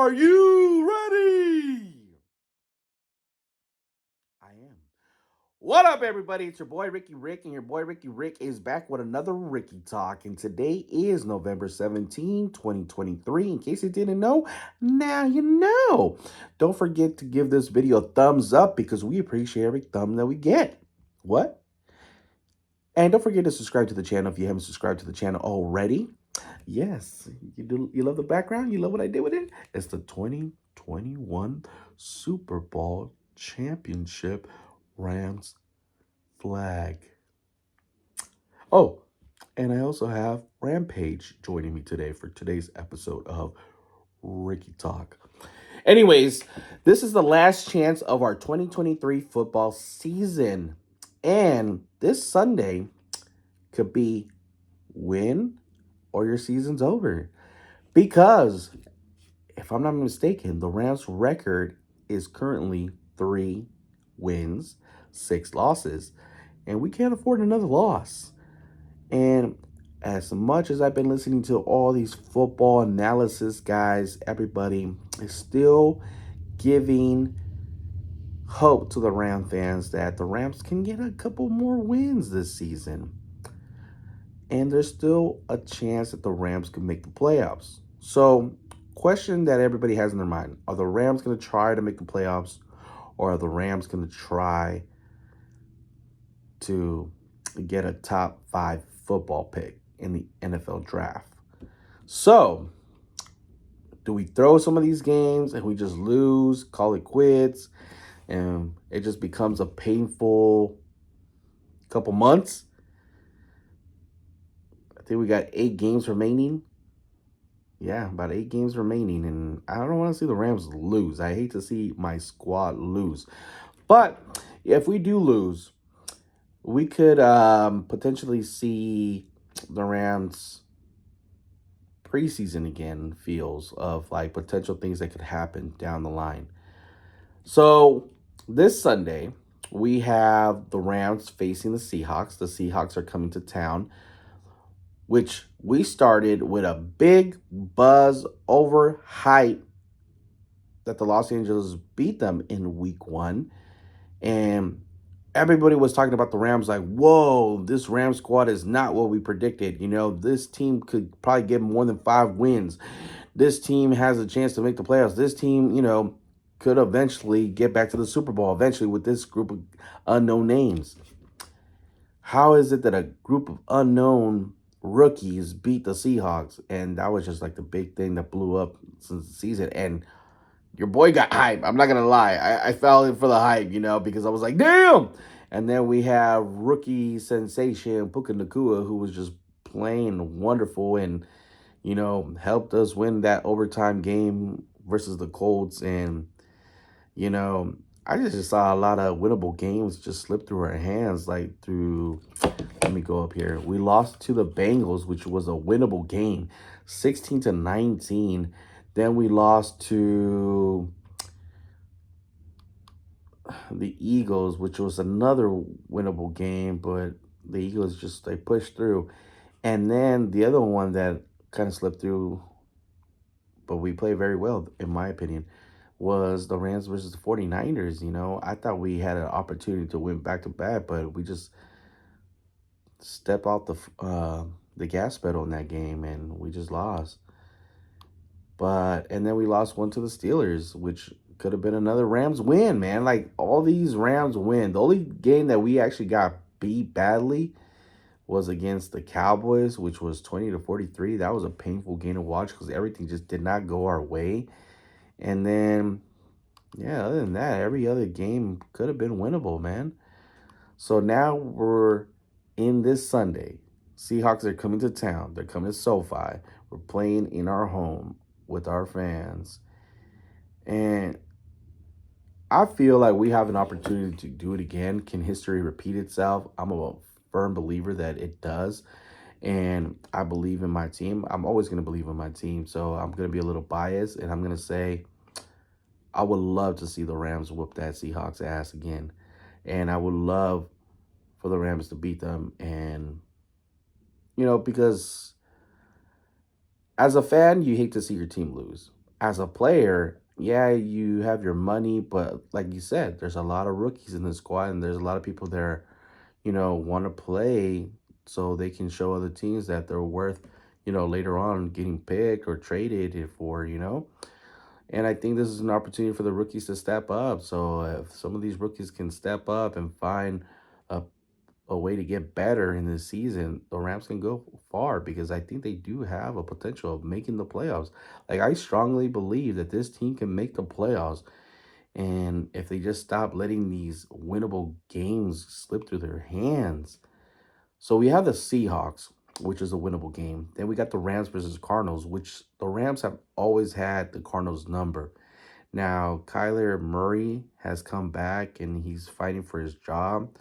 Are you ready? I am. What up, everybody? It's your boy Ricky Rick, and your boy Ricky Rick is back with another Ricky Talk. And today is November 17, 2023. In case you didn't know, now you know. Don't forget to give this video a thumbs up because we appreciate every thumb that we get. What? And don't forget to subscribe to the channel if you haven't subscribed to the channel already. Yes, you love the background? You love what I did with it? It's the 2021 Super Bowl Championship Rams flag. Oh, and I also have Rampage joining me today for today's episode of Ricky Talk. Anyways, this is the last chance of our 2023 football season. And this Sunday could be win or your season's over. Because, if I'm not mistaken, the Rams' record is currently 3 wins, 6 losses. And we can't afford another loss. And as much as I've been listening to all these football analysis guys, everybody is still giving hope to the Ram fans that the Rams can get a couple more wins this season. And there's still a chance that the Rams can make the playoffs. So, question that everybody has in their mind, are the Rams going to try to make the playoffs, or are the Rams going to try to get a top 5 football pick in the NFL draft? So, do we throw some of these games and we just lose, call it quits, and it just becomes a painful couple months? I think we got 8 games remaining. Yeah, about 8 games remaining, and I don't want to see the Rams lose. I hate to see my squad lose. But if we do lose, we could potentially see the Rams preseason again feels of like potential things that could happen down the line. So this Sunday, we have the Rams facing the Seahawks. The Seahawks are coming to town, which we started with a big buzz over hype that the Los Angeles beat them in week 1. And everybody was talking about the Rams like, whoa, this Rams squad is not what we predicted. You know, this team could probably get more than 5 wins. This team has a chance to make the playoffs. This team, could eventually get back to the Super Bowl eventually with this group of unknown names. How is it that a group of unknown rookies beat the Seahawks? And that was just like the big thing that blew up since the season. And your boy got hype. I'm not going to lie. I fell in for the hype, because I was like, damn. And then we have rookie sensation Puka Nacua, who was just playing wonderful and, helped us win that overtime game versus the Colts. And, I just saw a lot of winnable games just slip through our hands. Let me go up here. We lost to the Bengals, which was a winnable game, 16-19. Then we lost to the Eagles, which was another winnable game, but the Eagles they pushed through. And then the other one that kind of slipped through, but we played very well, in my opinion, was the Rams versus the 49ers. I thought we had an opportunity to win back-to-back, but we just step out the gas pedal in that game, and we just lost. And then we lost one to the Steelers, which could have been another Rams win, man. Like, all these Rams win. The only game that we actually got beat badly was against the Cowboys, which was 20-43. That was a painful game to watch because everything just did not go our way. And then, yeah, other than that, every other game could have been winnable, man. So now we're in this Sunday. Seahawks are coming to town. They're coming to SoFi. We're playing in our home with our fans. And I feel like we have an opportunity to do it again. Can history repeat itself? I'm a firm believer that it does. And I believe in my team. I'm always going to believe in my team. So I'm going to be a little biased. And I'm going to say I would love to see the Rams whoop that Seahawks ass again. And I would love for the Rams to beat them. And, because as a fan, you hate to see your team lose. as a player, yeah, you have your money, but like you said, there's a lot of rookies in the squad, and there's a lot of people there, want to play so they can show other teams that they're worth, later on getting picked or traded for. And I think this is an opportunity for the rookies to step up. So if some of these rookies can step up and find a a way to get better in this season, the Rams can go far because I think they do have a potential of making the playoffs. Like I strongly believe that this team can make the playoffs, and if they just stop letting these winnable games slip through their hands. So we have the Seahawks, which is a winnable game. Then we got the Rams versus Cardinals, which the Rams have always had the Cardinals number. Now, Kyler Murray has come back and he's fighting for his job.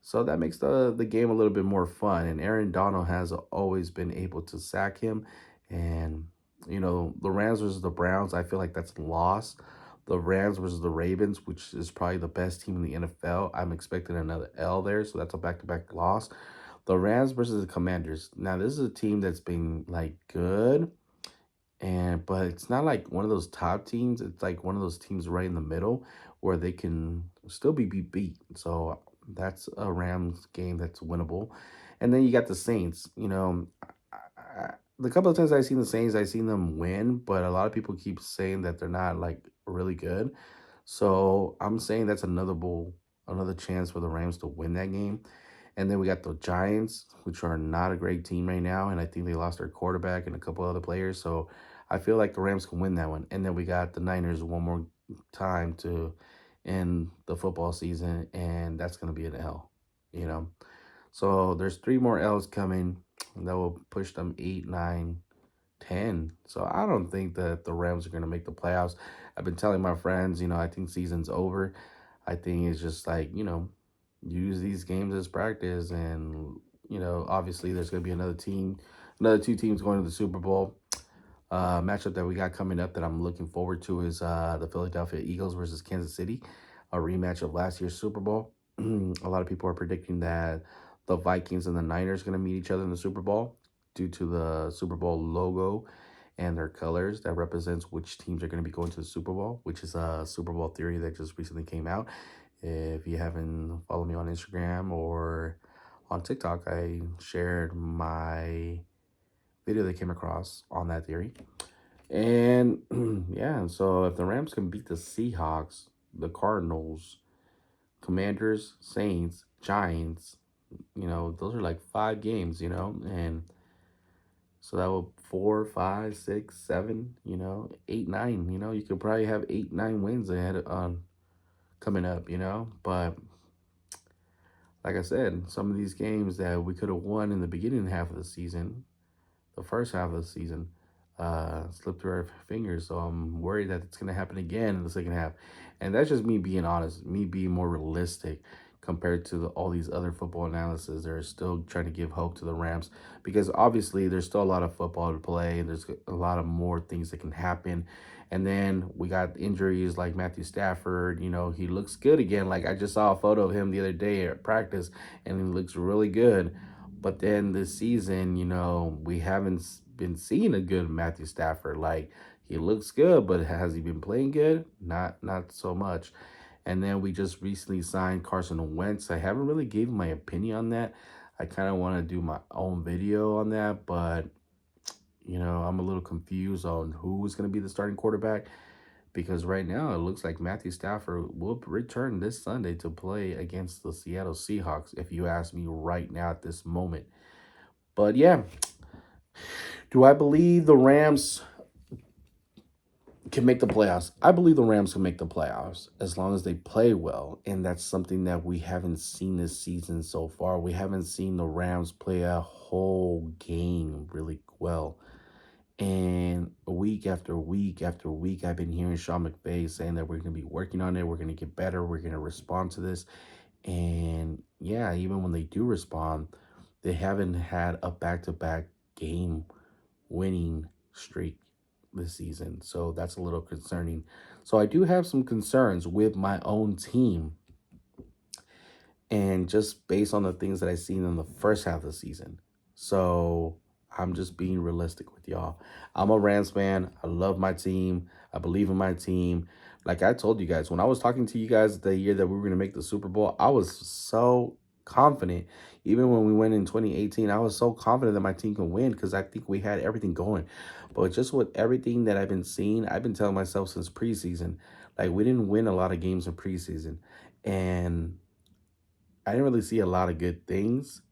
So that makes the game a little bit more fun. And Aaron Donald has always been able to sack him. And, the Rams versus the Browns, I feel like that's a loss. The Rams versus the Ravens, which is probably the best team in the NFL, I'm expecting another L there. So that's a back to back loss. The Rams versus the Commanders. Now, this is a team that's been like good, but it's not like one of those top teams. It's like one of those teams right in the middle where they can still be beat. So that's a Rams game that's winnable. And then you got the Saints. The couple of times I've seen the Saints, I've seen them win, but a lot of people keep saying that they're not like really good. So I'm saying that's another chance for the Rams to win that game. And then we got the Giants, which are not a great team right now. And I think they lost their quarterback and a couple other players. So I feel like the Rams can win that one. And then we got the Niners one more time to end the football season. And that's going to be an L, you know. So there's three more L's coming that will push them 8, 9, 10. So I don't think that the Rams are going to make the playoffs. I've been telling my friends, I think season's over. I think it's just like, use these games as practice. And, obviously there's going to be another two teams going to the Super Bowl. Matchup that we got coming up that I'm looking forward to is the Philadelphia Eagles versus Kansas City, a rematch of last year's Super Bowl. A lot of people are predicting that the Vikings and the Niners are going to meet each other in the Super Bowl due to the Super Bowl logo and their colors that represents which teams are going to be going to the Super Bowl, which is a Super Bowl theory that just recently came out. If you haven't followed me on Instagram or on TikTok, I shared my video that came across on that theory. And yeah, so if the Rams can beat the Seahawks, the Cardinals, Commanders, Saints, Giants, those are like 5 games, and so that will 4, 5, 6, 7, 8, 9, you could probably have 8, 9 wins ahead on coming up, but like I said, some of these games that we could have won in the beginning half of the season, the first half of the season, slipped through our fingers. So I'm worried that it's going to happen again in the second half. And that's just me being honest, me being more realistic compared to all these other football analysis. They're still trying to give hope to the Rams because obviously there's still a lot of football to play and there's a lot of more things that can happen. And then we got injuries like Matthew Stafford. He looks good again. Like I just saw a photo of him the other day at practice and he looks really good. But then this season, we haven't been seeing a good Matthew Stafford. Like he looks good, but has he been playing good? Not so much. And then we just recently signed Carson Wentz. I haven't really given my opinion on that. I kind of want to do my own video on that, but I'm a little confused on who is going to be the starting quarterback because right now it looks like Matthew Stafford will return this Sunday to play against the Seattle Seahawks, if you ask me right now at this moment. But yeah, do I believe the Rams can make the playoffs? I believe the Rams can make the playoffs as long as they play well. And that's something that we haven't seen this season so far. We haven't seen the Rams play a whole game really well. And week after week after week, I've been hearing Sean McVay saying that we're going to be working on it. We're going to get better. We're going to respond to this. And yeah, even when they do respond, they haven't had a back-to-back game winning streak this season. So that's a little concerning. So I do have some concerns with my own team. And just based on the things that I've seen in the first half of the season. So I'm just being realistic with y'all. I'm a Rams fan. I love my team. I believe in my team. Like I told you guys, when I was talking to you guys the year that we were going to make the Super Bowl, I was so confident. Even when we went in 2018, I was so confident that my team can win because I think we had everything going. But just with everything that I've been seeing, I've been telling myself since preseason, like we didn't win a lot of games in preseason. And I didn't really see a lot of good things.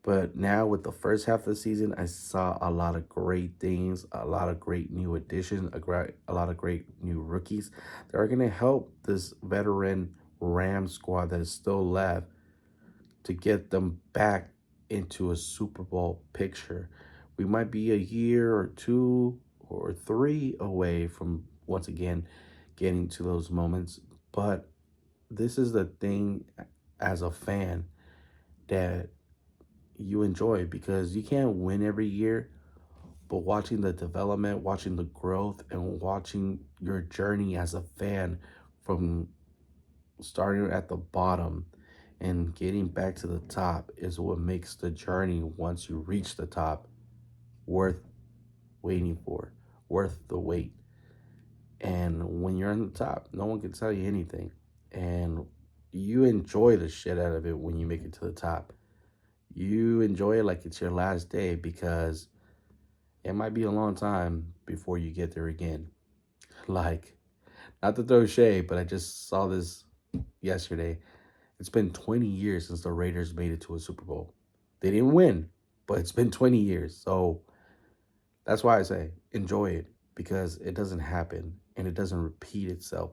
But now with the first half of the season, I saw a lot of great things, a lot of great new additions, a lot of great new rookies that are going to help this veteran Ram squad that is still left to get them back into a Super Bowl picture. We might be a year or two or three away from once again getting to those moments. But this is the thing as a fan that you enjoy because you can't win every year, but watching the development, watching the growth, and watching your journey as a fan from starting at the bottom and getting back to the top is what makes the journey once you reach the top worth waiting for, worth the wait. And when you're on the top, no one can tell you anything. And you enjoy the shit out of it when you make it to the top. You enjoy it like it's your last day because it might be a long time before you get there again. Like, not to throw shade, but I just saw this yesterday. It's been 20 years since the Raiders made it to a Super Bowl. They didn't win, but it's been 20 years. So that's why I say enjoy it because it doesn't happen and it doesn't repeat itself.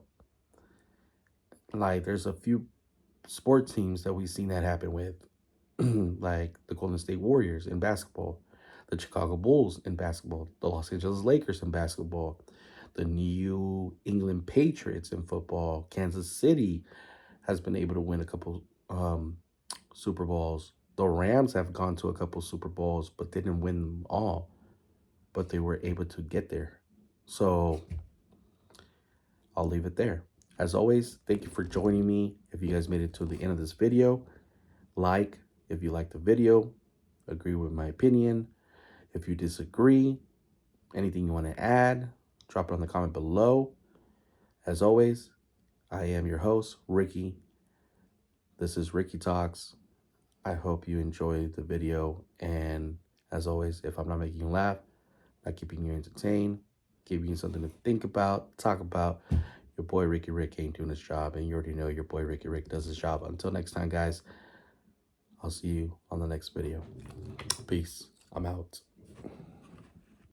Like, there's a few sports teams that we've seen that happen with, like the Golden State Warriors in basketball, the Chicago Bulls in basketball, the Los Angeles Lakers in basketball, the New England Patriots in football. Kansas City has been able to win a couple Super Bowls. The Rams have gone to a couple Super Bowls, but didn't win them all. But they were able to get there. So I'll leave it there. As always, thank you for joining me. If you guys made it to the end of this video, like if you like the video, agree with my opinion. If you disagree, anything you want to add, drop it on the comment below. As always, I am your host, Ricky. This is Ricky Talks. I hope you enjoyed the video. And as always, if I'm not making you laugh, not keeping you entertained, giving you something to think about, talk about, your boy Ricky Rick ain't doing his job. And you already know your boy Ricky Rick does his job. Until next time, guys, I'll see you on the next video. Peace. I'm out.